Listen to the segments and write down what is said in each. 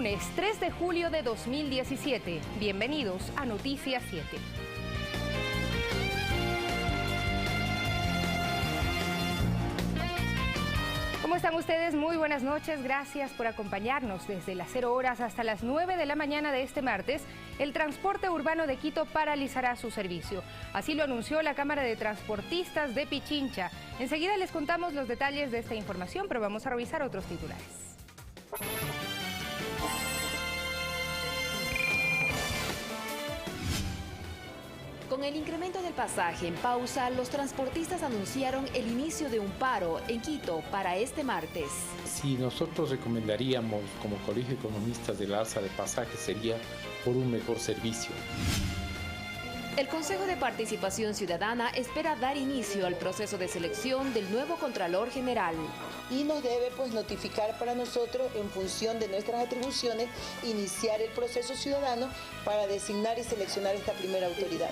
lunes 3 de julio de 2017. Bienvenidos a Noticias 7. ¿Cómo están ustedes? Muy buenas noches. Gracias por acompañarnos desde las 0 horas hasta las 9 de la mañana de este martes. El transporte urbano de Quito paralizará su servicio. Así lo anunció la Cámara de Transportistas de Pichincha. Enseguida les contamos los detalles de esta información, pero vamos a revisar otros titulares. Con el incremento del pasaje en pausa, los transportistas anunciaron el inicio de un paro en Quito para este martes. Si nosotros recomendaríamos como Colegio de Economistas del alza de pasaje sería por un mejor servicio. El Consejo de Participación Ciudadana espera dar inicio al proceso de selección del nuevo Contralor General. Y nos debe notificar para nosotros, en función de nuestras atribuciones, iniciar el proceso ciudadano para designar y seleccionar esta primera autoridad.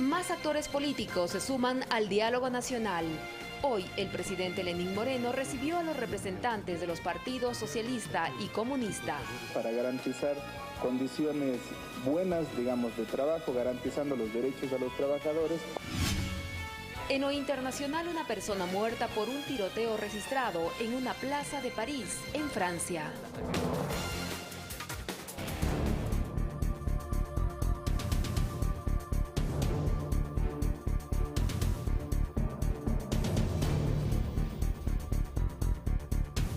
Más actores políticos se suman al diálogo nacional. Hoy, el presidente Lenín Moreno recibió a los representantes de los partidos socialista y comunista. Para garantizar condiciones buenas, de trabajo, garantizando los derechos a los trabajadores. En lo internacional, una persona muerta por un tiroteo registrado en una plaza de París, en Francia.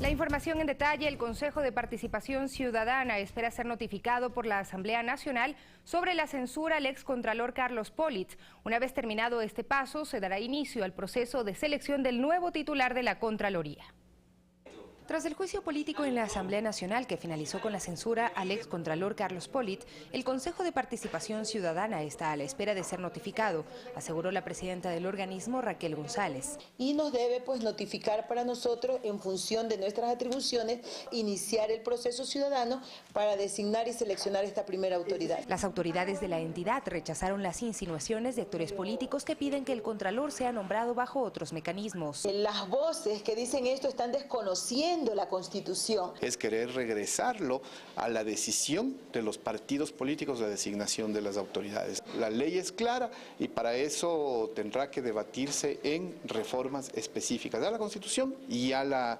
La información en detalle: el Consejo de Participación Ciudadana espera ser notificado por la Asamblea Nacional sobre la censura al excontralor Carlos Politz. Una vez terminado este paso, se dará inicio al proceso de selección del nuevo titular de la Contraloría. Tras el juicio político en la Asamblea Nacional que finalizó con la censura al excontralor Carlos Politz, el Consejo de Participación Ciudadana está a la espera de ser notificado, aseguró la presidenta del organismo, Raquel González. Y nos debe notificar para nosotros, en función de nuestras atribuciones, iniciar el proceso ciudadano para designar y seleccionar esta primera autoridad. Las autoridades de la entidad rechazaron las insinuaciones de actores políticos que piden que el contralor sea nombrado bajo otros mecanismos. Las voces que dicen esto están desconociendo la Constitución. Es querer regresarlo a la decisión de los partidos políticos de designación de las autoridades. La ley es clara y para eso tendrá que debatirse en reformas específicas a la Constitución y a la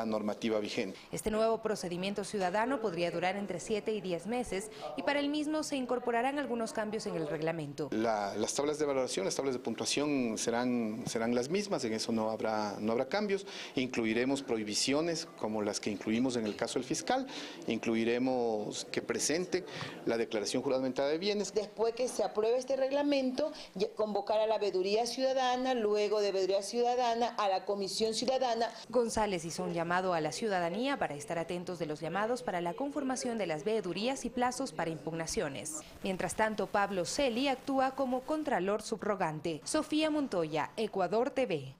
normativa vigente. Este nuevo procedimiento ciudadano podría durar entre 7 y 10 meses y para el mismo se incorporarán algunos cambios en el reglamento. Las tablas de valoración, las tablas de puntuación serán las mismas, en eso no habrá cambios. Incluiremos prohibiciones como las que incluimos en el caso del fiscal, incluiremos que presente la declaración juramentada de bienes. Después que se apruebe este reglamento, convocar a la veeduría ciudadana, luego de veeduría ciudadana a la comisión ciudadana. González hizo un llamado a la ciudadanía para estar atentos de los llamados para la conformación de las veedurías y plazos para impugnaciones. Mientras tanto, Pablo Celi actúa como contralor subrogante. Sofía Montoya, Ecuador TV.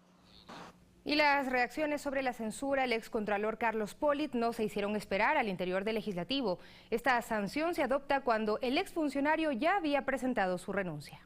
Y las reacciones sobre la censura al excontralor Carlos Politz no se hicieron esperar al interior del Legislativo. Esta sanción se adopta cuando el exfuncionario ya había presentado su renuncia.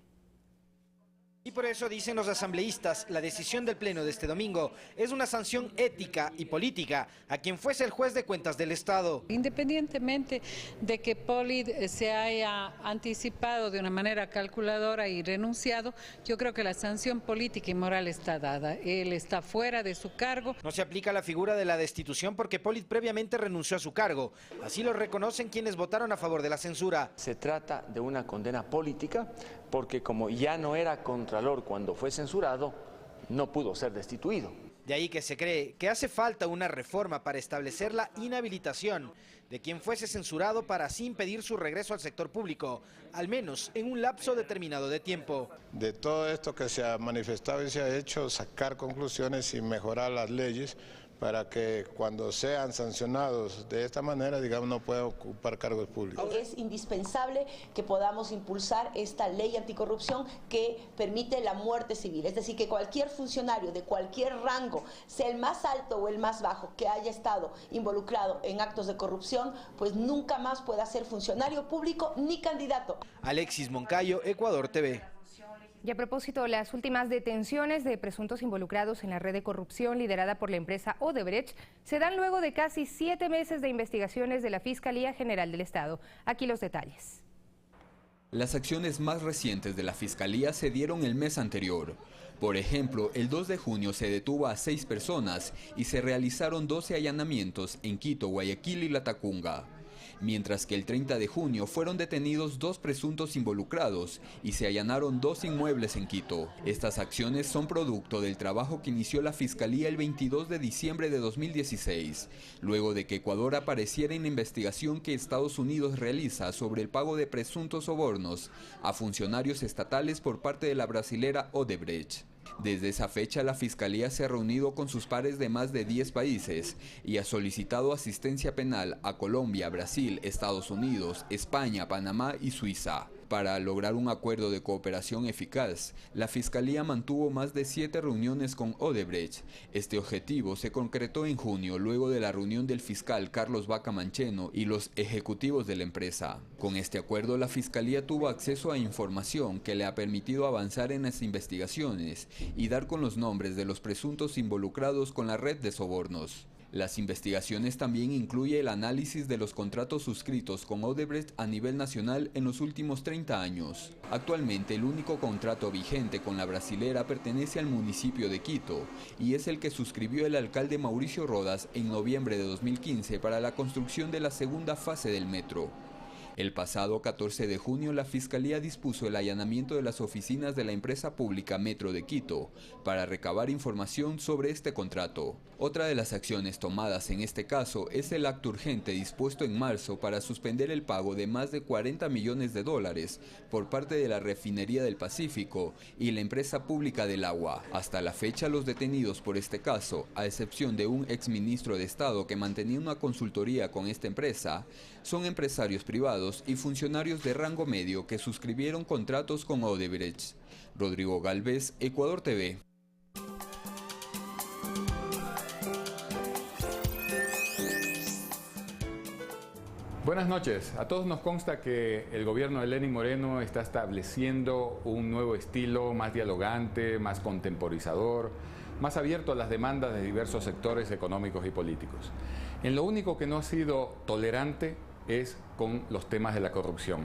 Y por eso, dicen los asambleístas, la decisión del Pleno de este domingo es una sanción ética y política a quien fuese el juez de cuentas del Estado. Independientemente de que Politz se haya anticipado de una manera calculadora y renunciado, yo creo que la sanción política y moral está dada. Él está fuera de su cargo. No se aplica la figura de la destitución porque Politz previamente renunció a su cargo. Así lo reconocen quienes votaron a favor de la censura. Se trata de una condena política porque como ya no era contralor cuando fue censurado, no pudo ser destituido. De ahí que se cree que hace falta una reforma para establecer la inhabilitación de quien fuese censurado para así impedir su regreso al sector público, al menos en un lapso determinado de tiempo. De todo esto que se ha manifestado y se ha hecho, sacar conclusiones y mejorar las leyes para que cuando sean sancionados de esta manera, no puedan ocupar cargos públicos. Es indispensable que podamos impulsar esta ley anticorrupción que permite la muerte civil, es decir, que cualquier funcionario de cualquier rango, sea el más alto o el más bajo, que haya estado involucrado en actos de corrupción, pues nunca más pueda ser funcionario público ni candidato. Alexis Moncayo, Ecuador TV. Y a propósito, las últimas detenciones de presuntos involucrados en la red de corrupción liderada por la empresa Odebrecht se dan luego de casi 7 meses de investigaciones de la Fiscalía General del Estado. Aquí los detalles. Las acciones más recientes de la Fiscalía se dieron el mes anterior. Por ejemplo, el 2 de junio se detuvo a 6 personas y se realizaron 12 allanamientos en Quito, Guayaquil y Latacunga. Mientras que el 30 de junio fueron detenidos 2 presuntos involucrados y se allanaron 2 inmuebles en Quito. Estas acciones son producto del trabajo que inició la Fiscalía el 22 de diciembre de 2016, luego de que Ecuador apareciera en la investigación que Estados Unidos realiza sobre el pago de presuntos sobornos a funcionarios estatales por parte de la brasilera Odebrecht. Desde esa fecha, la Fiscalía se ha reunido con sus pares de más de 10 países y ha solicitado asistencia penal a Colombia, Brasil, Estados Unidos, España, Panamá y Suiza. Para lograr un acuerdo de cooperación eficaz, la Fiscalía mantuvo más de 7 reuniones con Odebrecht. Este objetivo se concretó en junio, luego de la reunión del fiscal Carlos Vaca Mancheno y los ejecutivos de la empresa. Con este acuerdo, la Fiscalía tuvo acceso a información que le ha permitido avanzar en las investigaciones y dar con los nombres de los presuntos involucrados con la red de sobornos. Las investigaciones también incluyen el análisis de los contratos suscritos con Odebrecht a nivel nacional en los últimos 30 años. Actualmente, el único contrato vigente con la brasilera pertenece al municipio de Quito y es el que suscribió el alcalde Mauricio Rodas en noviembre de 2015 para la construcción de la segunda fase del metro. El pasado 14 de junio, la Fiscalía dispuso el allanamiento de las oficinas de la empresa pública Metro de Quito para recabar información sobre este contrato. Otra de las acciones tomadas en este caso es el acto urgente dispuesto en marzo para suspender el pago de más de 40 millones de dólares por parte de la Refinería del Pacífico y la empresa pública del agua. Hasta la fecha, los detenidos por este caso, a excepción de un exministro de Estado que mantenía una consultoría con esta empresa, son empresarios privados y funcionarios de rango medio que suscribieron contratos con Odebrecht. Rodrigo Galvez, Ecuador TV. Buenas noches. A todos nos consta que el gobierno de Lenín Moreno está estableciendo un nuevo estilo más dialogante, más contemporizador, más abierto a las demandas de diversos sectores económicos y políticos. En lo único que no ha sido tolerante es con los temas de la corrupción.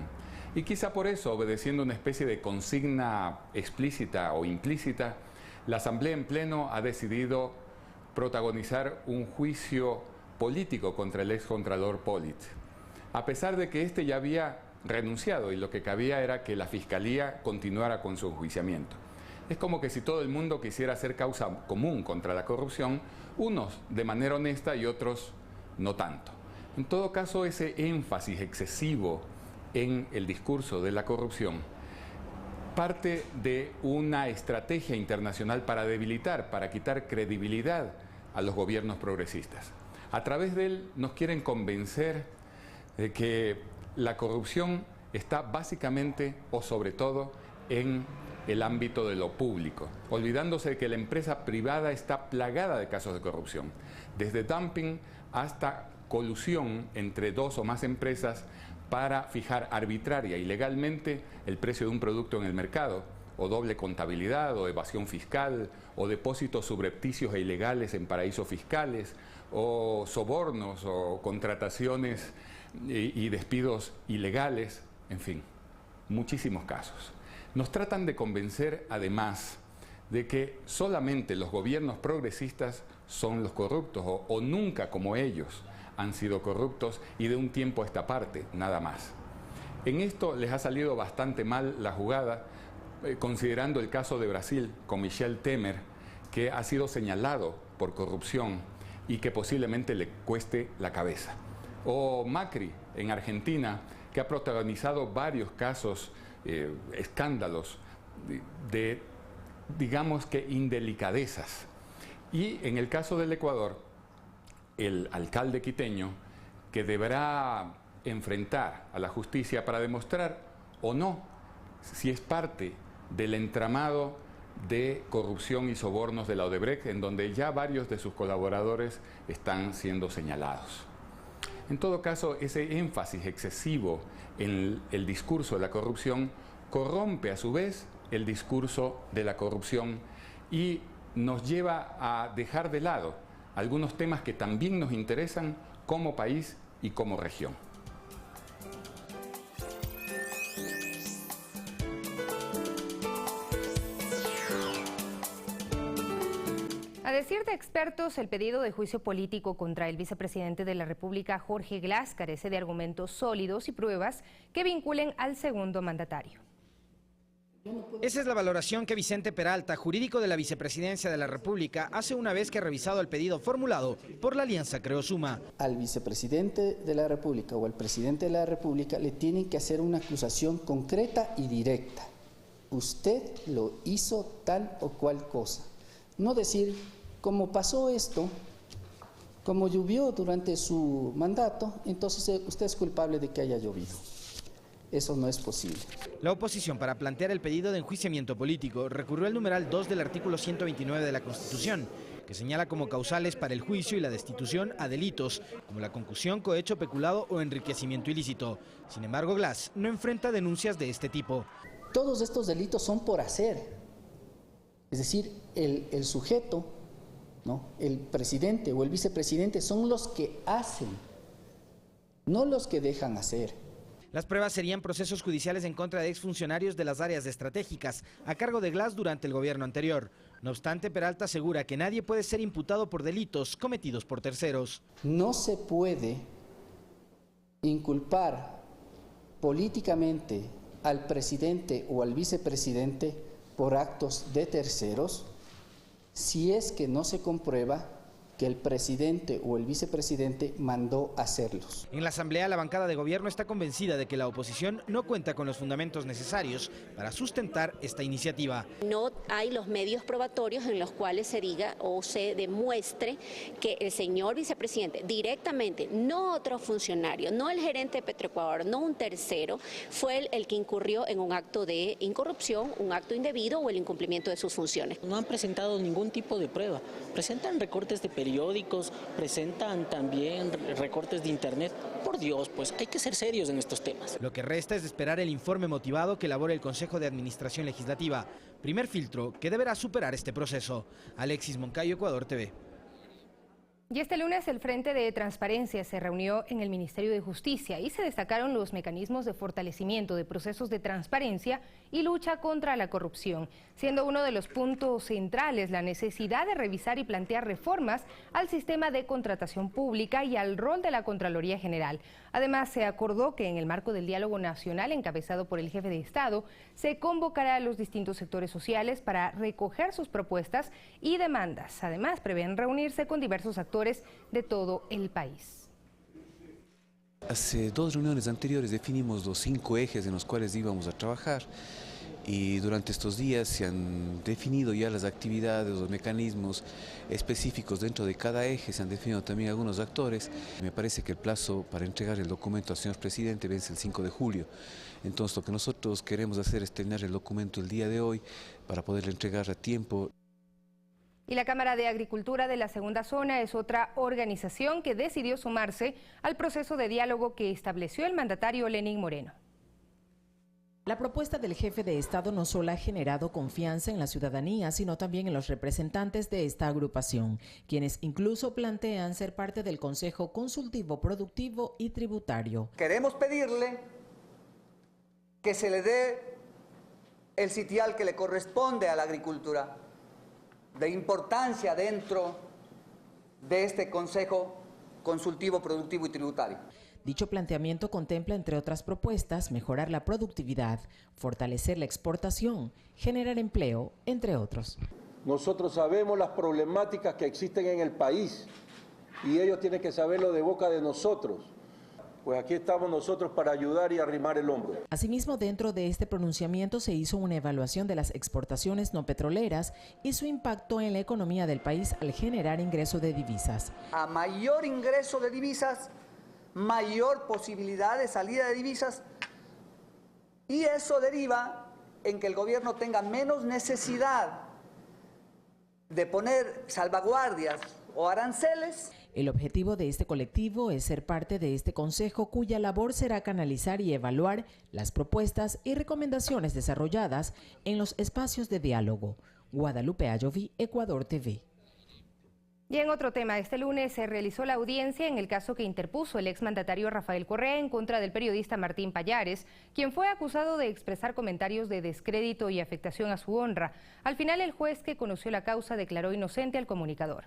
Y quizá por eso, obedeciendo una especie de consigna explícita o implícita, la Asamblea en pleno ha decidido protagonizar un juicio político contra el excontralor Pollitt. A pesar de que éste ya había renunciado y lo que cabía era que la Fiscalía continuara con su enjuiciamiento. Es como que si todo el mundo quisiera hacer causa común contra la corrupción, unos de manera honesta y otros no tanto. En todo caso, ese énfasis excesivo en el discurso de la corrupción parte de una estrategia internacional para debilitar, para quitar credibilidad a los gobiernos progresistas. A través de él nos quieren convencer de que la corrupción está básicamente o sobre todo en el ámbito de lo público, olvidándose de que la empresa privada está plagada de casos de corrupción, desde dumping hasta colusión entre 2 o más empresas para fijar arbitraria y legalmente el precio de un producto en el mercado, o doble contabilidad, o evasión fiscal, o depósitos subrepticios e ilegales en paraísos fiscales, o sobornos, o contrataciones y despidos ilegales, en fin, muchísimos casos. Nos tratan de convencer, además, de que solamente los gobiernos progresistas son los corruptos, o nunca como ellos han sido corruptos y de un tiempo a esta parte, nada más. En esto les ha salido bastante mal la jugada, considerando el caso de Brasil con Michel Temer, que ha sido señalado por corrupción y que posiblemente le cueste la cabeza. O Macri en Argentina, que ha protagonizado varios casos, escándalos de, digamos que, indelicadezas. Y en el caso del Ecuador, el alcalde quiteño, que deberá enfrentar a la justicia para demostrar o no si es parte del entramado de corrupción y sobornos de la Odebrecht, en donde ya varios de sus colaboradores están siendo señalados. En todo caso, ese énfasis excesivo en el discurso de la corrupción corrompe a su vez el discurso de la corrupción y nos lleva a dejar de lado algunos temas que también nos interesan como país y como región. A decir de expertos, el pedido de juicio político contra el vicepresidente de la República, Jorge Glas, carece de argumentos sólidos y pruebas que vinculen al segundo mandatario. Esa es la valoración que Vicente Peralta, jurídico de la Vicepresidencia de la República, hace una vez que ha revisado el pedido formulado por la Alianza Creo Suma. Al vicepresidente de la República o al presidente de la República le tienen que hacer una acusación concreta y directa. Usted lo hizo tal o cual cosa. No decir, como pasó esto, como llovió durante su mandato, entonces usted es culpable de que haya llovido. Eso no es posible. La oposición, para plantear el pedido de enjuiciamiento político, recurrió al numeral 2 del artículo 129 de la Constitución, que señala como causales para el juicio y la destitución a delitos, como la concusión, cohecho, peculado o enriquecimiento ilícito. Sin embargo, Glas no enfrenta denuncias de este tipo. Todos estos delitos son por hacer. Es decir, el sujeto, ¿no?, el presidente o el vicepresidente son los que hacen, no los que dejan hacer. Las pruebas serían procesos judiciales en contra de exfuncionarios de las áreas estratégicas a cargo de Glas durante el gobierno anterior. No obstante, Peralta asegura que nadie puede ser imputado por delitos cometidos por terceros. No se puede inculpar políticamente al presidente o al vicepresidente por actos de terceros si es que no se comprueba que el presidente o el vicepresidente mandó hacerlos. En la Asamblea, la bancada de gobierno está convencida de que la oposición no cuenta con los fundamentos necesarios para sustentar esta iniciativa. No hay los medios probatorios en los cuales se diga o se demuestre que el señor vicepresidente directamente, no otro funcionario, no el gerente de Petroecuador, no un tercero, fue el que incurrió en un acto de incorrupción, un acto indebido o el incumplimiento de sus funciones. No han presentado ningún tipo de prueba, presentan recortes de periódicos, presentan también recortes de internet. Por Dios, pues hay que ser serios en estos temas. Lo que resta es esperar el informe motivado que elabore el Consejo de Administración Legislativa, primer filtro que deberá superar este proceso. Alexis Moncayo, Ecuador TV. Y este lunes el Frente de Transparencia se reunió en el Ministerio de Justicia y se destacaron los mecanismos de fortalecimiento de procesos de transparencia y lucha contra la corrupción, siendo uno de los puntos centrales la necesidad de revisar y plantear reformas al sistema de contratación pública y al rol de la Contraloría General. Además, se acordó que en el marco del diálogo nacional encabezado por el jefe de Estado, se convocará a los distintos sectores sociales para recoger sus propuestas y demandas. Además, prevén reunirse con diversos actores de todo el país. Hace 2 reuniones anteriores definimos los 5 ejes en los cuales íbamos a trabajar y durante estos días se han definido ya las actividades, los mecanismos específicos dentro de cada eje, se han definido también algunos actores. Me parece que el plazo para entregar el documento al señor presidente vence el 5 de julio. Entonces lo que nosotros queremos hacer es terminar el documento el día de hoy para poderle entregar a tiempo. Y la Cámara de Agricultura de la Segunda Zona es otra organización que decidió sumarse al proceso de diálogo que estableció el mandatario Lenín Moreno. La propuesta del jefe de Estado no solo ha generado confianza en la ciudadanía, sino también en los representantes de esta agrupación, quienes incluso plantean ser parte del Consejo Consultivo Productivo y Tributario. Queremos pedirle que se le dé el sitial que le corresponde a la agricultura, de importancia dentro de este Consejo Consultivo Productivo y Tributario. Dicho planteamiento contempla, entre otras propuestas, mejorar la productividad, fortalecer la exportación, generar empleo, entre otros. Nosotros sabemos las problemáticas que existen en el país y ellos tienen que saberlo de boca de nosotros. Pues aquí estamos nosotros para ayudar y arrimar el hombro. Asimismo, dentro de este pronunciamiento se hizo una evaluación de las exportaciones no petroleras y su impacto en la economía del país al generar ingreso de divisas. A mayor ingreso de divisas, mayor posibilidad de salida de divisas, y eso deriva en que el gobierno tenga menos necesidad de poner salvaguardias o aranceles. El objetivo de este colectivo es ser parte de este consejo cuya labor será canalizar y evaluar las propuestas y recomendaciones desarrolladas en los espacios de diálogo. Guadalupe Ayoví, Ecuador TV. Y en otro tema, este lunes se realizó la audiencia en el caso que interpuso el exmandatario Rafael Correa en contra del periodista Martín Pallares, quien fue acusado de expresar comentarios de descrédito y afectación a su honra. Al final, el juez que conoció la causa declaró inocente al comunicador.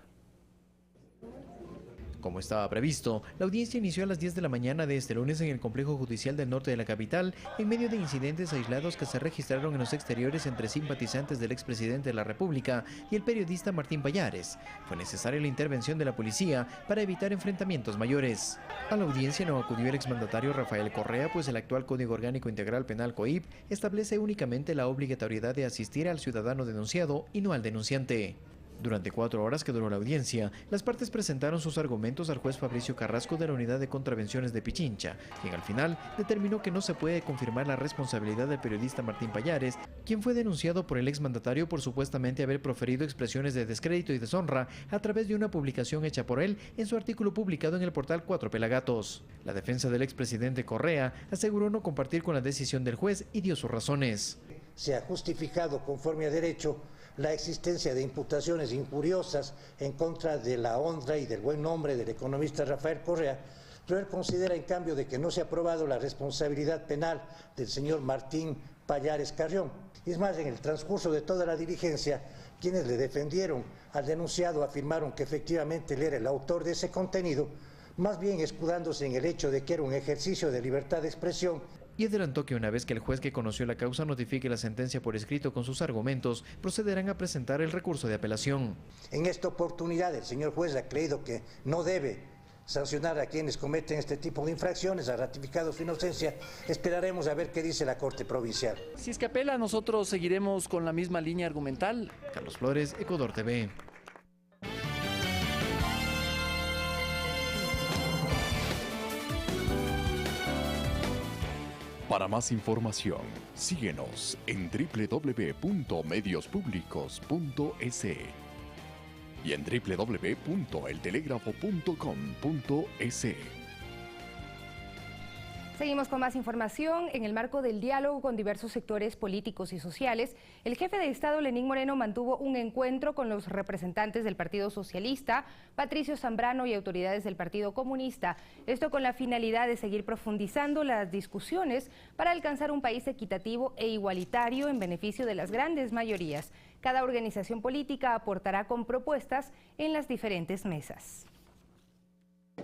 Como estaba previsto, la audiencia inició a las 10 de la mañana de este lunes en el Complejo Judicial del Norte de la capital, en medio de incidentes aislados que se registraron en los exteriores entre simpatizantes del expresidente de la República y el periodista Martín Pallares. Fue necesaria la intervención de la policía para evitar enfrentamientos mayores. A la audiencia no acudió el exmandatario Rafael Correa, pues el actual Código Orgánico Integral Penal COIP establece únicamente la obligatoriedad de asistir al ciudadano denunciado y no al denunciante. Durante 4 horas que duró la audiencia, las partes presentaron sus argumentos al juez Fabricio Carrasco de la Unidad de Contravenciones de Pichincha, quien al final determinó que no se puede confirmar la responsabilidad del periodista Martín Pallares, quien fue denunciado por el exmandatario por supuestamente haber proferido expresiones de descrédito y deshonra a través de una publicación hecha por él en su artículo publicado en el portal Cuatro Pelagatos. La defensa del expresidente Correa aseguró no compartir con la decisión del juez y dio sus razones. Se ha justificado conforme a derecho la existencia de imputaciones injuriosas en contra de la honra y del buen nombre del economista Rafael Correa, pero él considera en cambio de que no se ha probado la responsabilidad penal del señor Martín Pallares Carrión. Y es más, en el transcurso de toda la diligencia, quienes le defendieron al denunciado afirmaron que efectivamente él era el autor de ese contenido, más bien escudándose en el hecho de que era un ejercicio de libertad de expresión. Y adelantó que una vez que el juez que conoció la causa notifique la sentencia por escrito con sus argumentos, procederán a presentar el recurso de apelación. En esta oportunidad el señor juez ha creído que no debe sancionar a quienes cometen este tipo de infracciones, ha ratificado su inocencia. Esperaremos a ver qué dice la Corte Provincial. Si es que apela, nosotros seguiremos con la misma línea argumental. Carlos Flores, Ecuador TV. Para más información, síguenos en www.mediospublicos.es y en www.eltelegrafo.com.es. Seguimos con más información. En el marco del diálogo con diversos sectores políticos y sociales, el jefe de Estado, Lenín Moreno, mantuvo un encuentro con los representantes del Partido Socialista, Patricio Zambrano, y autoridades del Partido Comunista. Esto con la finalidad de seguir profundizando las discusiones para alcanzar un país equitativo e igualitario en beneficio de las grandes mayorías. Cada organización política aportará con propuestas en las diferentes mesas.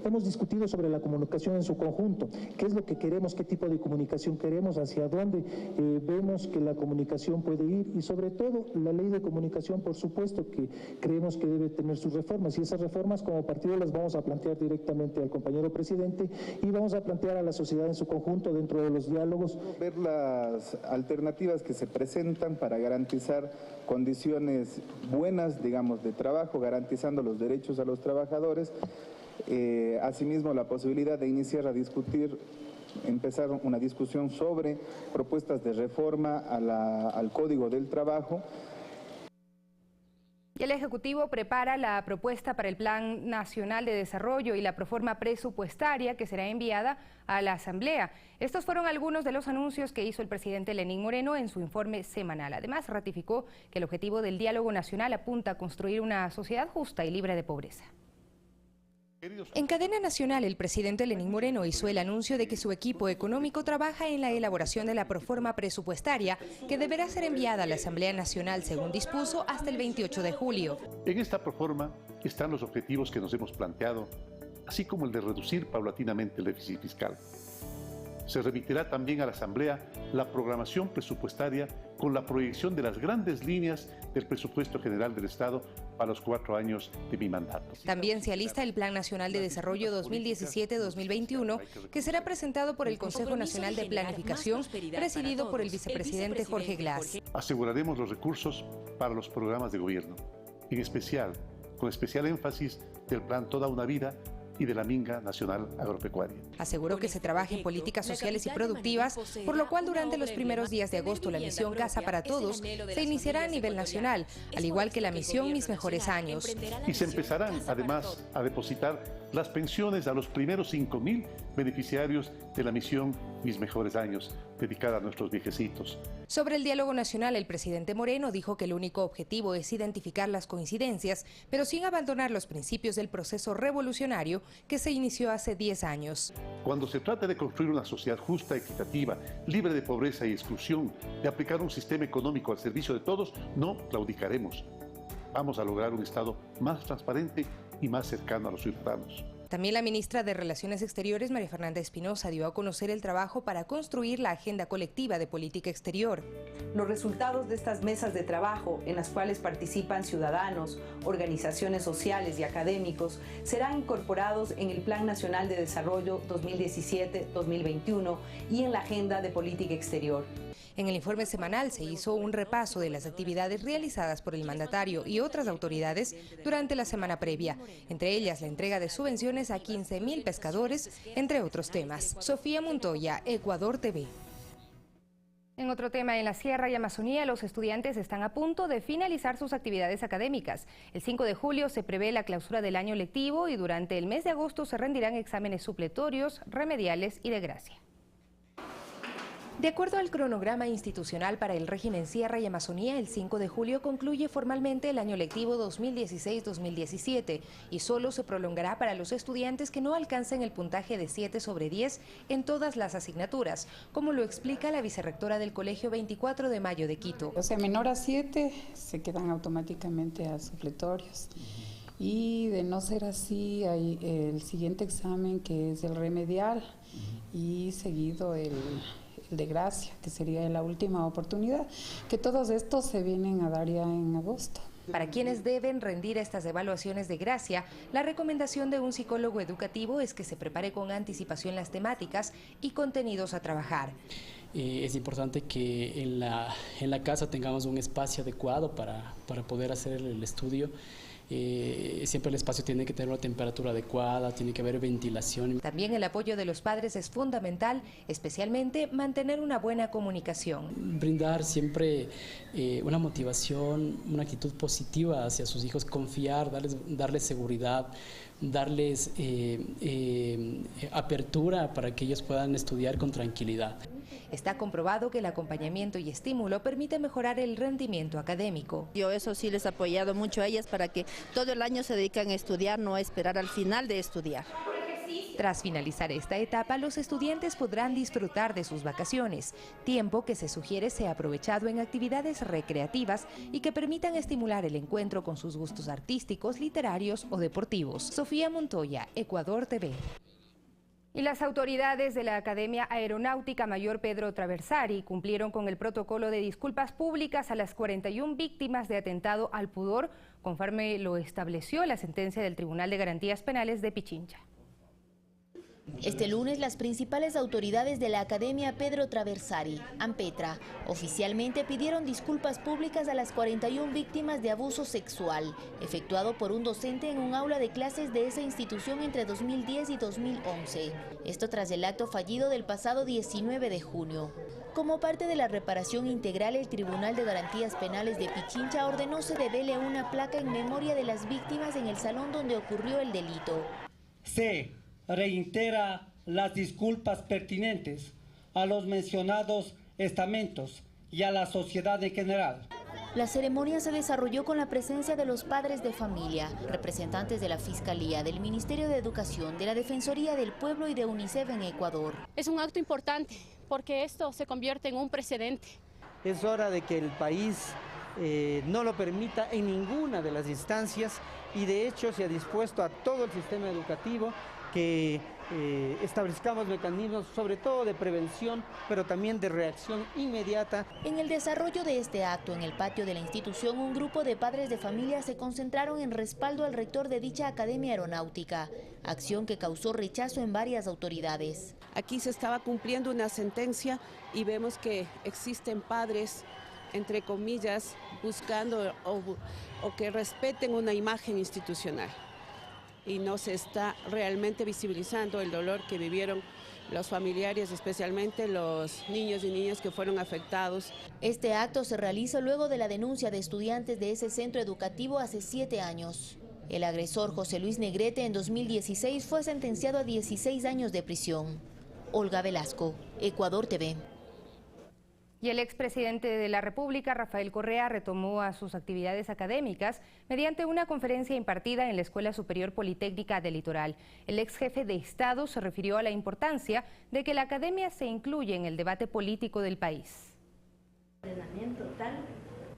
Hemos discutido sobre la comunicación en su conjunto, qué es lo que queremos, qué tipo de comunicación queremos, hacia dónde vemos que la comunicación puede ir y sobre todo la ley de comunicación, por supuesto que creemos que debe tener sus reformas y esas reformas como partido las vamos a plantear directamente al compañero presidente y vamos a plantear a la sociedad en su conjunto dentro de los diálogos. Ver las alternativas que se presentan para garantizar condiciones buenas, digamos, de trabajo, garantizando los derechos a los trabajadores. Asimismo, la posibilidad de iniciar a discutir, empezar una discusión sobre propuestas de reforma al Código del Trabajo. El Ejecutivo prepara la propuesta para el Plan Nacional de Desarrollo y la proforma presupuestaria que será enviada a la Asamblea. Estos fueron algunos de los anuncios que hizo el presidente Lenín Moreno en su informe semanal. Además, ratificó que el objetivo del diálogo nacional apunta a construir una sociedad justa y libre de pobreza. En cadena nacional, el presidente Lenín Moreno hizo el anuncio de que su equipo económico trabaja en la elaboración de la proforma presupuestaria que deberá ser enviada a la Asamblea Nacional, según dispuso, hasta el 28 de julio. En esta proforma están los objetivos que nos hemos planteado, así como el de reducir paulatinamente el déficit fiscal. Se remitirá también a la Asamblea la programación presupuestaria con la proyección de las grandes líneas del presupuesto general del Estado para los 4 años de mi mandato. También se alista el Plan Nacional de Desarrollo 2017-2021, que será presentado por el Consejo Nacional de Planificación, presidido por el vicepresidente Jorge Glass. Aseguraremos los recursos para los programas de gobierno, en especial, con especial énfasis del Plan Toda una Vida, y de la Minga Nacional Agropecuaria. Aseguró que se trabaja en políticas sociales y productivas, por lo cual durante los primeros días de agosto la misión Casa para Todos se iniciará a nivel nacional, al igual que la misión Mis Mejores Años. Y se empezarán además a depositar las pensiones a los primeros 5.000 beneficiarios de la misión Mis Mejores Años, dedicada a nuestros viejecitos. Sobre el diálogo nacional, el presidente Moreno dijo que el único objetivo es identificar las coincidencias, pero sin abandonar los principios del proceso revolucionario que se inició hace 10 años. Cuando se trata de construir una sociedad justa, equitativa, libre de pobreza y exclusión, de aplicar un sistema económico al servicio de todos, no claudicaremos. Vamos a lograr un Estado más transparente y más cercano a los ciudadanos. También la ministra de Relaciones Exteriores, María Fernanda Espinosa, dio a conocer el trabajo para construir la agenda colectiva de política exterior. Los resultados de estas mesas de trabajo, en las cuales participan ciudadanos, organizaciones sociales y académicos, serán incorporados en el Plan Nacional de Desarrollo 2017-2021 y en la Agenda de Política Exterior. En el informe semanal se hizo un repaso de las actividades realizadas por el mandatario y otras autoridades durante la semana previa, entre ellas la entrega de subvenciones a 15.000 pescadores, entre otros temas. Sofía Montoya, Ecuador TV. En otro tema, en la Sierra y Amazonía, los estudiantes están a punto de finalizar sus actividades académicas. El 5 de julio se prevé la clausura del año lectivo y durante el mes de agosto se rendirán exámenes supletorios, remediales y de gracia. De acuerdo al cronograma institucional para el régimen Sierra y Amazonía, el 5 de julio concluye formalmente el año lectivo 2016-2017 y solo se prolongará para los estudiantes que no alcancen el puntaje de 7 sobre 10 en todas las asignaturas, como lo explica la vicerrectora del Colegio 24 de Mayo de Quito. O sea, menor a 7 se quedan automáticamente a supletorios. Y de no ser así, hay el siguiente examen que es el remedial y seguido el de gracia, que sería la última oportunidad, que todos estos se vienen a dar ya en agosto. Para quienes deben rendir estas evaluaciones de gracia, la recomendación de un psicólogo educativo es que se prepare con anticipación las temáticas y contenidos a trabajar. Es importante que en la casa tengamos un espacio adecuado para poder hacer el estudio. Siempre el espacio tiene que tener una temperatura adecuada, tiene que haber ventilación. También el apoyo de los padres es fundamental, especialmente mantener una buena comunicación. Brindar siempre una motivación, una actitud positiva hacia sus hijos, confiar, darles seguridad, darles apertura para que ellos puedan estudiar con tranquilidad. Está comprobado que el acompañamiento y estímulo permite mejorar el rendimiento académico. Yo eso sí les he apoyado mucho a ellas para que todo el año se dedican a estudiar, no a esperar al final de estudiar. Tras finalizar esta etapa, los estudiantes podrán disfrutar de sus vacaciones, tiempo que se sugiere sea aprovechado en actividades recreativas y que permitan estimular el encuentro con sus gustos artísticos, literarios o deportivos. Sofía Montoya, Ecuador TV. Y las autoridades de la Academia Aeronáutica Mayor Pedro Traversari cumplieron con el protocolo de disculpas públicas a las 41 víctimas de atentado al pudor, conforme lo estableció la sentencia del Tribunal de Garantías Penales de Pichincha. Este lunes, las principales autoridades de la Academia Pedro Traversari, AMPETRA, oficialmente pidieron disculpas públicas a las 41 víctimas de abuso sexual, efectuado por un docente en un aula de clases de esa institución entre 2010 y 2011. Esto tras el acto fallido del pasado 19 de junio. Como parte de la reparación integral, el Tribunal de Garantías Penales de Pichincha ordenó se devele una placa en memoria de las víctimas en el salón donde ocurrió el delito. Se reitera las disculpas pertinentes a los mencionados estamentos y a la sociedad en general. La ceremonia se desarrolló con la presencia de los padres de familia, representantes de la Fiscalía, del Ministerio de Educación, de la Defensoría del Pueblo y de UNICEF en Ecuador. Es un acto importante porque esto se convierte en un precedente. Es hora de que el país no lo permita en ninguna de las instancias y de hecho se ha dispuesto a todo el sistema educativo que establezcamos mecanismos sobre todo de prevención, pero también de reacción inmediata. En el desarrollo de este acto en el patio de la institución, un grupo de padres de familia se concentraron en respaldo al rector de dicha academia aeronáutica, acción que causó rechazo en varias autoridades. Aquí se estaba cumpliendo una sentencia y vemos que existen padres, entre comillas, buscando o que respeten una imagen institucional. y no se está realmente visibilizando el dolor que vivieron los familiares, especialmente los niños y niñas que fueron afectados. Este acto se realiza luego de la denuncia de estudiantes de ese centro educativo hace 7 años. El agresor José Luis Negrete en 2016 fue sentenciado a 16 años de prisión. Olga Velasco, Ecuador TV. Y el expresidente de la República, Rafael Correa, retomó a sus actividades académicas mediante una conferencia impartida en la Escuela Superior Politécnica del Litoral. El ex jefe de Estado se refirió a la importancia de que la academia se incluya en el debate político del país.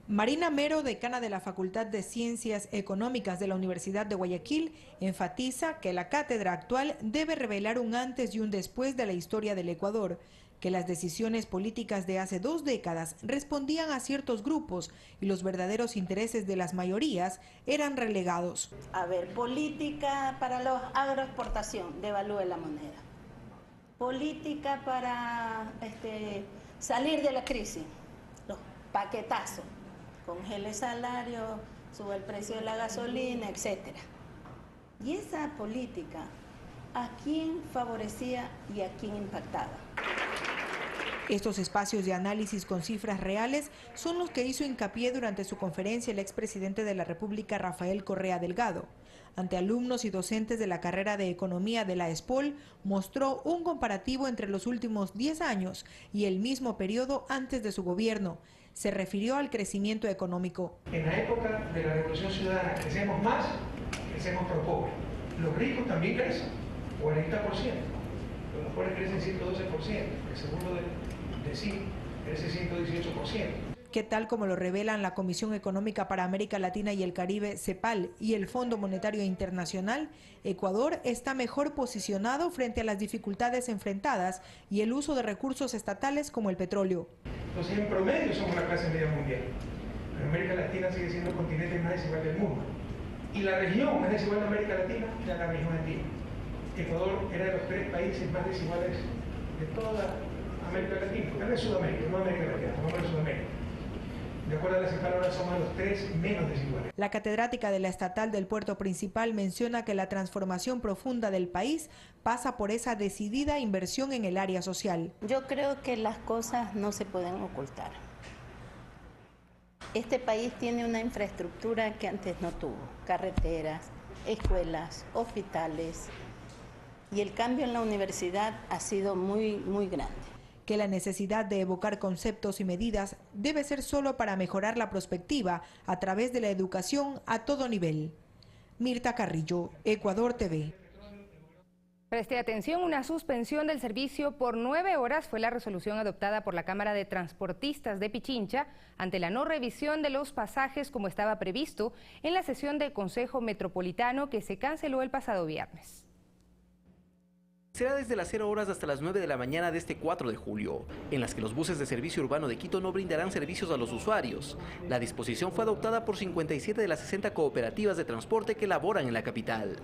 Marina Mero, decana de la Facultad de Ciencias Económicas de la Universidad de Guayaquil, enfatiza que la cátedra actual debe revelar un antes y un después de la historia del Ecuador, que las decisiones políticas de hace 2 décadas respondían a ciertos grupos y los verdaderos intereses de las mayorías eran relegados. A ver, política para la agroexportación, devalúe la moneda. Política para salir de la crisis, los paquetazos, congele salario, sube el precio de la gasolina, etc. Y esa política, ¿a quién favorecía y a quién impactaba? Estos espacios de análisis con cifras reales son los que hizo hincapié durante su conferencia el expresidente de la República, Rafael Correa Delgado. Ante alumnos y docentes de la carrera de Economía de la ESPOL, mostró un comparativo entre los últimos 10 años y el mismo periodo antes de su gobierno. Se refirió al crecimiento económico. En la época de la Revolución Ciudadana crecemos más, crecemos por pobre. Los ricos también crecen, 40%. Los pobres crecen 112%, el segundo de sí crece 118%. Que tal como lo revelan la Comisión Económica para América Latina y el Caribe, CEPAL, y el Fondo Monetario Internacional, Ecuador está mejor posicionado frente a las dificultades enfrentadas y el uso de recursos estatales como el petróleo. Entonces, en promedio somos la clase media mundial. Pero América Latina sigue siendo el continente más desigual del mundo. Y la región más desigual de América Latina es la región andina. Ecuador era de los 3 países más desiguales de toda América Latina, porque de Sudamérica, no América Latina, estamos hablando de Sudamérica. De acuerdo a la CEPAL, ahora somos los 3 menos desiguales. La catedrática de la Estatal del Puerto Principal menciona que la transformación profunda del país pasa por esa decidida inversión en el área social. Yo creo que las cosas no se pueden ocultar. Este país tiene una infraestructura que antes no tuvo, carreteras, escuelas, hospitales, y el cambio en la universidad ha sido muy grande. Que la necesidad de evocar conceptos y medidas debe ser solo para mejorar la perspectiva a través de la educación a todo nivel. Mirta Carrillo, Ecuador TV. Preste atención, una suspensión del servicio por 9 horas fue la resolución adoptada por la Cámara de Transportistas de Pichincha ante la no revisión de los pasajes como estaba previsto en la sesión del Consejo Metropolitano que se canceló el pasado viernes. Será desde las 0 horas hasta las 9 de la mañana de este 4 de julio, en las que los buses de servicio urbano de Quito no brindarán servicios a los usuarios. La disposición fue adoptada por 57 de las 60 cooperativas de transporte que laboran en la capital.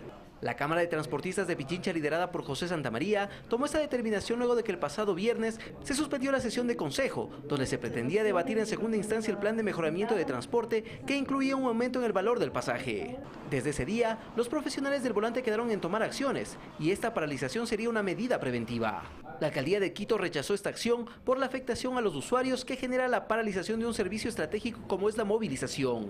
La Cámara de Transportistas de Pichincha, liderada por José Santamaría, tomó esta determinación luego de que el pasado viernes se suspendió la sesión de consejo, donde se pretendía debatir en segunda instancia el plan de mejoramiento de transporte que incluía un aumento en el valor del pasaje. Desde ese día, los profesionales del volante quedaron en tomar acciones, y esta paralización sería una medida preventiva. La Alcaldía de Quito rechazó esta acción por la afectación a los usuarios que genera la paralización de un servicio estratégico como es la movilización.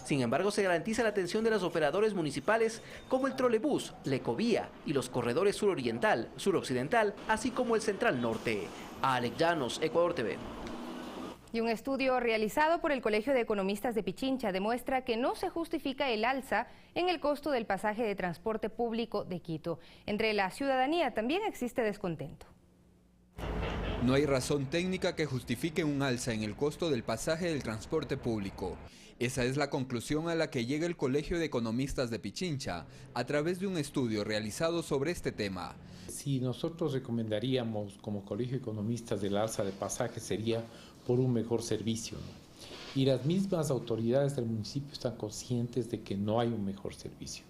Sin embargo, se garantiza la atención de los operadores municipales como el trolebús, la ecovía y los corredores suroriental, suroccidental, así como el central norte. Alex Llanos, Ecuador TV. Y un estudio realizado por el Colegio de Economistas de Pichincha demuestra que no se justifica el alza en el costo del pasaje de transporte público de Quito. Entre la ciudadanía también existe descontento. No hay razón técnica que justifique un alza en el costo del pasaje del transporte público. Esa es la conclusión a la que llega el Colegio de Economistas de Pichincha a través de un estudio realizado sobre este tema. Si nosotros recomendaríamos como Colegio de Economistas del alza de pasaje sería por un mejor servicio, ¿no? Y las mismas autoridades del municipio están conscientes de que no hay un mejor servicio.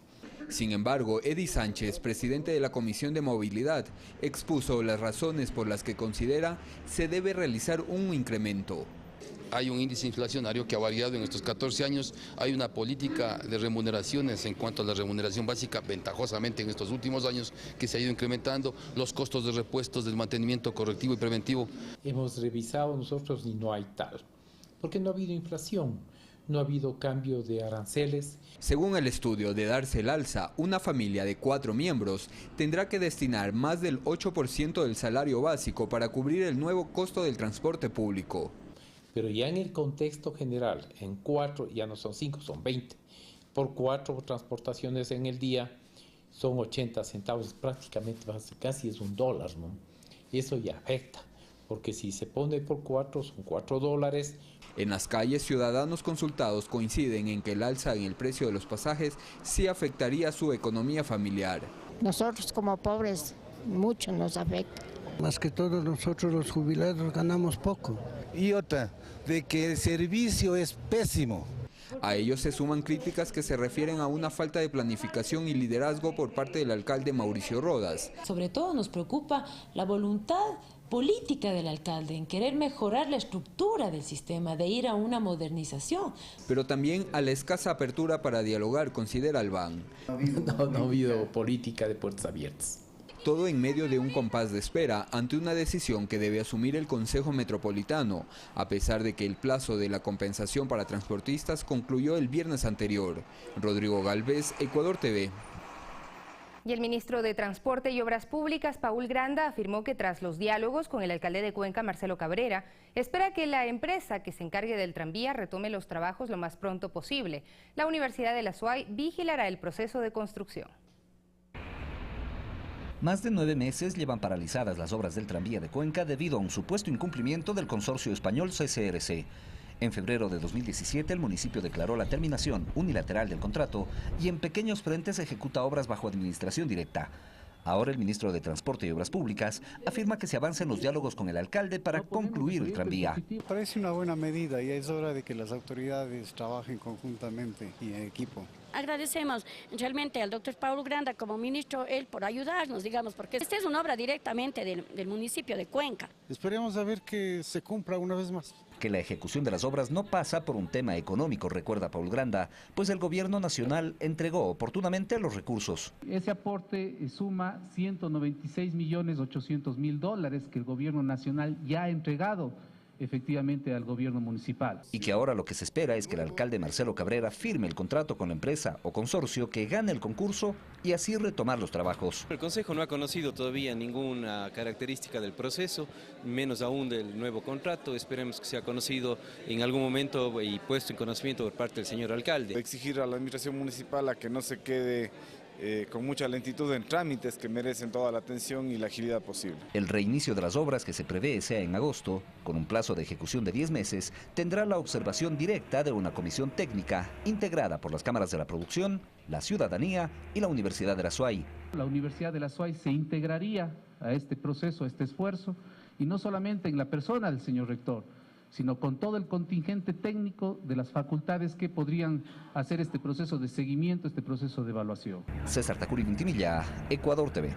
Sin embargo, Eddie Sánchez, presidente de la Comisión de Movilidad, expuso las razones por las que considera se debe realizar un incremento. hay un índice inflacionario que ha variado en estos 14 años, hay una política de remuneraciones en cuanto a la remuneración básica, ventajosamente en estos últimos años, que se ha ido incrementando, los costos de repuestos del mantenimiento correctivo y preventivo. Hemos revisado nosotros y no hay tal, porque no ha habido inflación, no ha habido cambio de aranceles. Según el estudio de Darse el Alza, una familia de 4 miembros tendrá que destinar más del 8% del salario básico para cubrir el nuevo costo del transporte público. Pero ya en el contexto general, en 4, ya no son 5, son 20, por 4 transportaciones en el día, son 80 centavos, prácticamente casi es $1, ¿no? Y eso ya afecta, porque si se pone por 4, son $4. En las calles, ciudadanos consultados coinciden en que el alza en el precio de los pasajes sí afectaría su economía familiar. Nosotros como pobres, mucho nos afecta. Más que todo nosotros los jubilados ganamos poco. Y otra, de que el servicio es pésimo. A ellos se suman críticas que se refieren a una falta de planificación y liderazgo por parte del alcalde Mauricio Rodas. Sobre todo nos preocupa la voluntad política del alcalde en querer mejorar la estructura del sistema, de ir a una modernización. Pero también a la escasa apertura para dialogar, considera Albán. No ha habido política de puertas abiertas. Todo en medio de un compás de espera ante una decisión que debe asumir el Consejo Metropolitano, a pesar de que el plazo de la compensación para transportistas concluyó el viernes anterior. Rodrigo Galvez, Ecuador TV. Y el ministro de Transporte y Obras Públicas, Paul Granda, afirmó que tras los diálogos con el alcalde de Cuenca, Marcelo Cabrera, espera que la empresa que se encargue del tranvía retome los trabajos lo más pronto posible. La Universidad de la SUAY vigilará el proceso de construcción. Más de 9 meses llevan paralizadas las obras del tranvía de Cuenca debido a un supuesto incumplimiento del consorcio español CCRC. En febrero de 2017 el municipio declaró la terminación unilateral del contrato y en pequeños frentes ejecuta obras bajo administración directa. Ahora el ministro de Transporte y Obras Públicas afirma que se avanza en los diálogos con el alcalde para concluir el tranvía. Parece una buena medida y es hora de que las autoridades trabajen conjuntamente y en equipo. Agradecemos realmente al doctor Paul Granda como ministro, él por ayudarnos, digamos, porque esta es una obra directamente del municipio de Cuenca. Esperemos a ver que se cumpla una vez más. Que la ejecución de las obras no pasa por un tema económico, recuerda Paul Granda, pues el gobierno nacional entregó oportunamente los recursos. Ese aporte suma $196.800.000 que el gobierno nacional ya ha entregado efectivamente al gobierno municipal. Y que ahora lo que se espera es que el alcalde Marcelo Cabrera firme el contrato con la empresa o consorcio que gane el concurso y así retomar los trabajos. El Consejo no ha conocido todavía ninguna característica del proceso, menos aún del nuevo contrato. Esperemos que sea conocido en algún momento y puesto en conocimiento por parte del señor alcalde. Exigir a la administración municipal a que no se quede con mucha lentitud en trámites que merecen toda la atención y la agilidad posible. El reinicio de las obras, que se prevé sea en agosto, con un plazo de ejecución de 10 meses, tendrá la observación directa de una comisión técnica integrada por las cámaras de la producción, la ciudadanía y la Universidad de la SUAY. La Universidad de la SUAY se integraría a este proceso, a este esfuerzo, y no solamente en la persona del señor rector, sino con todo el contingente técnico de las facultades que podrían hacer este proceso de seguimiento, este proceso de evaluación. César Tacuri Vintimilla, Ecuador TV.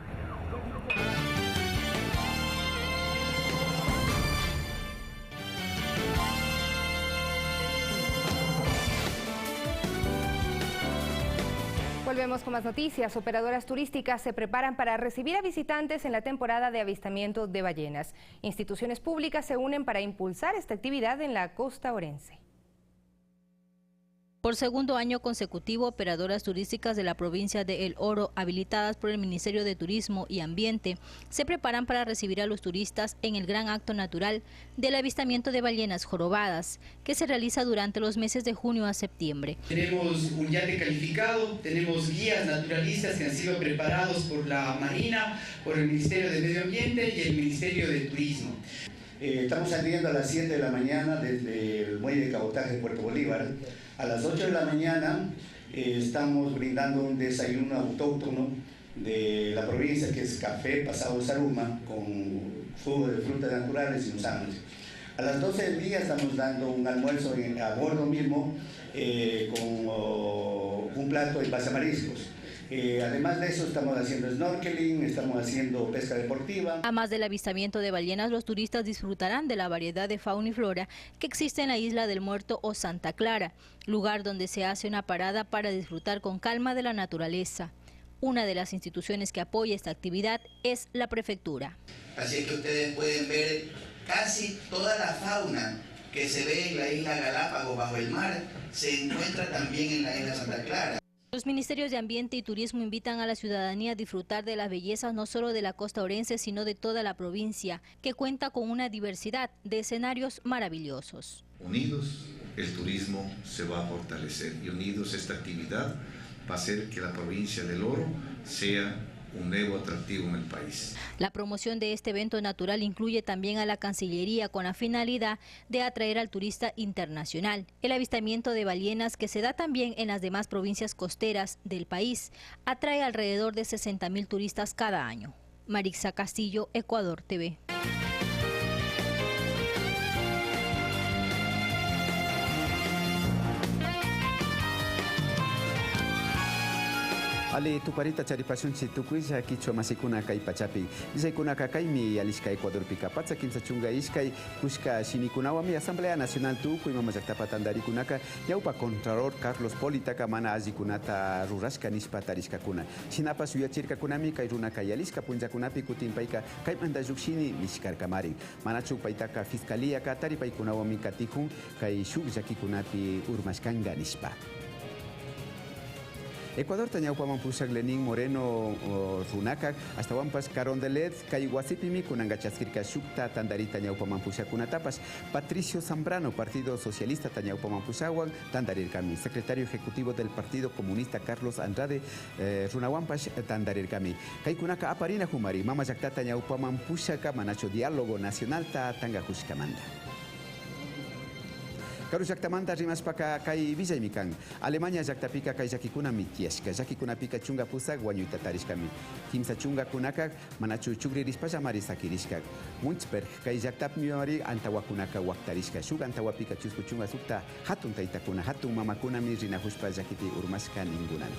Volvemos con más noticias. Operadoras turísticas se preparan para recibir a visitantes en la temporada de avistamiento de ballenas. Instituciones públicas se unen para impulsar esta actividad en la costa orense. Por segundo año consecutivo, operadoras turísticas de la provincia de El Oro, habilitadas por el Ministerio de Turismo y Ambiente, se preparan para recibir a los turistas en el gran acto natural del avistamiento de ballenas jorobadas, que se realiza durante los meses de junio a septiembre. Tenemos un yate calificado, tenemos guías naturalistas que han sido preparados por la Marina, por el Ministerio de Medio Ambiente y el Ministerio de Turismo. Estamos saliendo a las 7 de la mañana desde el muelle de cabotaje de Puerto Bolívar. A las 8 de la mañana estamos brindando un desayuno autóctono de la provincia, que es café pasado de Saruma con jugo de frutas naturales y un sándwich. A las 12 del día estamos dando un almuerzo a bordo mismo con un plato de base a mariscos. Además de eso estamos haciendo snorkeling, estamos haciendo pesca deportiva. A más del avistamiento de ballenas, los turistas disfrutarán de la variedad de fauna y flora que existe en la Isla del Muerto o Santa Clara, lugar donde se hace una parada para disfrutar con calma de la naturaleza. Una de las instituciones que apoya esta actividad es la prefectura. Así es que ustedes pueden ver casi toda la fauna que se ve en la isla Galápagos bajo el mar, se encuentra también en la isla Santa Clara. Los ministerios de Ambiente y Turismo invitan a la ciudadanía a disfrutar de las bellezas no solo de la costa orense, sino de toda la provincia, que cuenta con una diversidad de escenarios maravillosos. Unidos, el turismo se va a fortalecer y unidos esta actividad va a hacer que la provincia del Oro sea un nuevo atractivo en el país. La promoción de este evento natural incluye también a la Cancillería con la finalidad de atraer al turista internacional. El avistamiento de ballenas, que se da también en las demás provincias costeras del país, atrae alrededor de 60.000 turistas cada año. Marixa Castillo, Ecuador TV. Ali tuparita charipasun chitukuisa kichwa masikuna kai pachapi. Isaikuna kakai mi aliska Ecuador pikapatsa kimsa chunga iskai kuska shinikunawa mi Asamblea Nacional tuku y mamajaktapatandari kunaka yaupa Contralor Carlos Politaca mana azikunata rurashka nispa tariska kuna. Sinapa suyachirka kunami kai runaka yaliska punjakunapi kutimpaika kai manda yukshini nishkarkamari. Manachu paitaka Fiscalía katari paikunawa mi katijun kai shukjaki kunapi urmashkanga nispa. Ecuador tañaupa mampusa Lenín Moreno Runaca hasta Wampas Carondelet Cayuasipimi Kunangachasquirca Shukta Tandarita tañaupa mampusa Kunatapas Patricio Zambrano Partido Socialista tañaupa mampusawan Tandarircami Secretario Ejecutivo del Partido Comunista Carlos Andrade Runawampas Tandarircami Kaikunaka Aparina Humari Mama Yacta tañaupa mampusaca Manacho Diálogo Nacional ta Tangajushkamanda. Karu Jactamanta rimas paka kai Villaimikan. Alemania Jactapika kai Jakikuna mitieska. Jakikuna pika chunga pusa guanyuita tariskami. Kimsa chunga kunaka manachu chugri rispa marisa kiriska. Munchper kai Jactap miori antawakunaka waktariska. Shug antawapika chusku chunga sukta hatun taitakuna hatun mamakuna mi rina hushpa jakiti urmaska ningunan.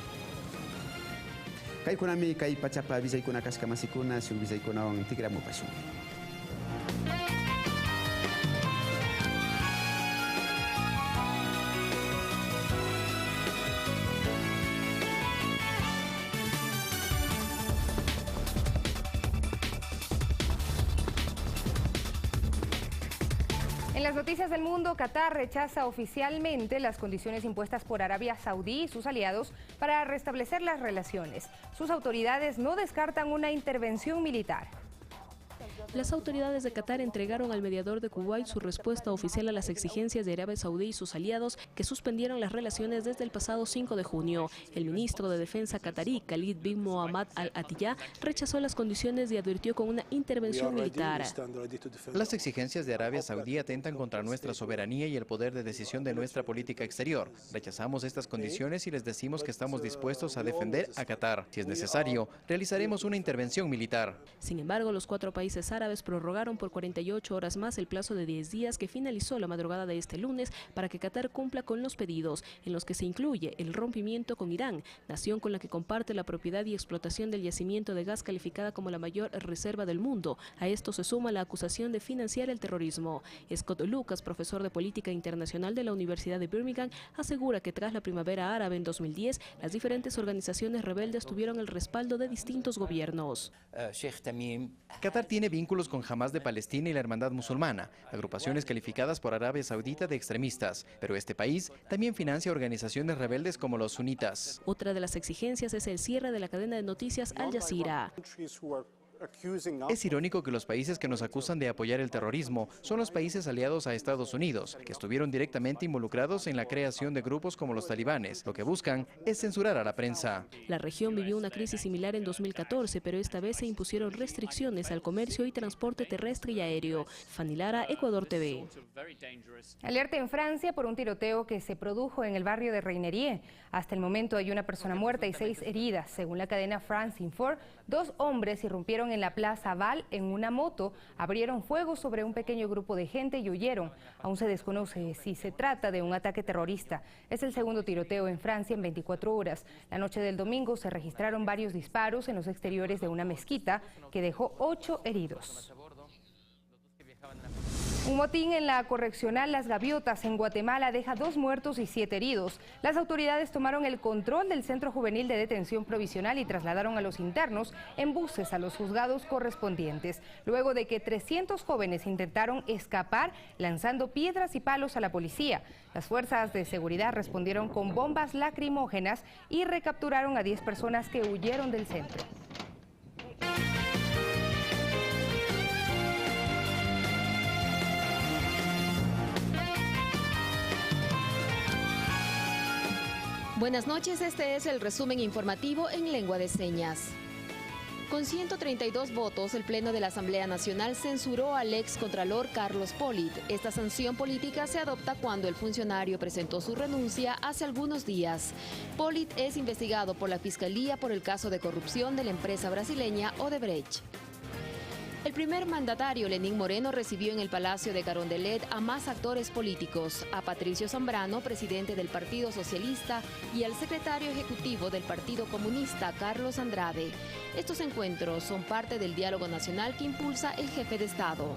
Kai kunami kai pachapa Villaikuna kaskamasikuna shug Villaikuna wan tigramu pasu. En las noticias del mundo, Qatar rechaza oficialmente las condiciones impuestas por Arabia Saudí y sus aliados para restablecer las relaciones. Sus autoridades no descartan una intervención militar. Las autoridades de Qatar entregaron al mediador de Kuwait su respuesta oficial a las exigencias de Arabia Saudí y sus aliados, que suspendieron las relaciones desde el pasado 5 de junio. El ministro de Defensa qatarí, Khalid bin Mohammed al-Atiyah, rechazó las condiciones y advirtió con una intervención militar. Las exigencias de Arabia Saudí atentan contra nuestra soberanía y el poder de decisión de nuestra política exterior. Rechazamos estas condiciones y les decimos que estamos dispuestos a defender a Qatar. Si es necesario, realizaremos una intervención militar. Sin embargo, los 4 países árabes prorrogaron por 48 horas más el plazo de 10 días que finalizó la madrugada de este lunes para que Qatar cumpla con los pedidos, en los que se incluye el rompimiento con Irán, nación con la que comparte la propiedad y explotación del yacimiento de gas calificada como la mayor reserva del mundo. A esto se suma la acusación de financiar el terrorismo. Scott Lucas, profesor de política internacional de la Universidad de Birmingham, asegura que tras la primavera árabe en 2010, las diferentes organizaciones rebeldes tuvieron el respaldo de distintos gobiernos. Qatar tiene vínculos con Hamas de Palestina y la Hermandad Musulmana, agrupaciones calificadas por Arabia Saudita de extremistas, pero este país también financia organizaciones rebeldes como los sunitas. Otra de las exigencias es el cierre de la cadena de noticias Al Jazeera. Es irónico que los países que nos acusan de apoyar el terrorismo son los países aliados a Estados Unidos, que estuvieron directamente involucrados en la creación de grupos como los talibanes. Lo que buscan es censurar a la prensa. La región vivió una crisis similar en 2014, pero esta vez se impusieron restricciones al comercio y transporte terrestre y aéreo. Fanny Lara, Ecuador TV. Alerta en Francia por un tiroteo que se produjo en el barrio de Reinerie. Hasta el momento hay una persona muerta y 6 heridas. Según la cadena France Info, 2 hombres irrumpieron en la Plaza Val en una moto, abrieron fuego sobre un pequeño grupo de gente y huyeron. Aún se desconoce si se trata de un ataque terrorista. Es el segundo tiroteo en Francia en 24 horas. La noche del domingo se registraron varios disparos en los exteriores de una mezquita que dejó 8 heridos. Un motín en la correccional Las Gaviotas en Guatemala deja 2 muertos y 7 heridos. Las autoridades tomaron el control del Centro Juvenil de Detención Provisional y trasladaron a los internos en buses a los juzgados correspondientes, luego de que 300 jóvenes intentaron escapar lanzando piedras y palos a la policía. Las fuerzas de seguridad respondieron con bombas lacrimógenas y recapturaron a 10 personas que huyeron del centro. Buenas noches, este es el resumen informativo en lengua de señas. Con 132 votos, el Pleno de la Asamblea Nacional censuró al ex contralor Carlos Polit. Esta sanción política se adopta cuando el funcionario presentó su renuncia hace algunos días. Polit es investigado por la Fiscalía por el caso de corrupción de la empresa brasileña Odebrecht. El primer mandatario, Lenín Moreno, recibió en el Palacio de Carondelet a más actores políticos, a Patricio Zambrano, presidente del Partido Socialista, y al secretario ejecutivo del Partido Comunista, Carlos Andrade. Estos encuentros son parte del diálogo nacional que impulsa el jefe de Estado.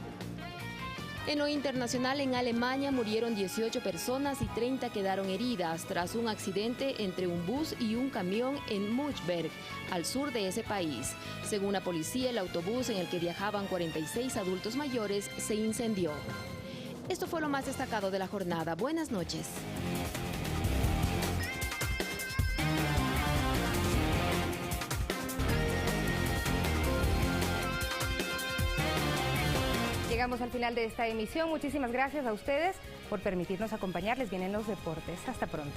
En lo internacional, en Alemania murieron 18 personas y 30 quedaron heridas tras un accidente entre un bus y un camión en Münchberg, al sur de ese país. Según la policía, el autobús en el que viajaban 46 adultos mayores se incendió. Esto fue lo más destacado de la jornada. Buenas noches. Llegamos al final de esta emisión. Muchísimas gracias a ustedes por permitirnos acompañarles. Vienen los deportes. Hasta pronto.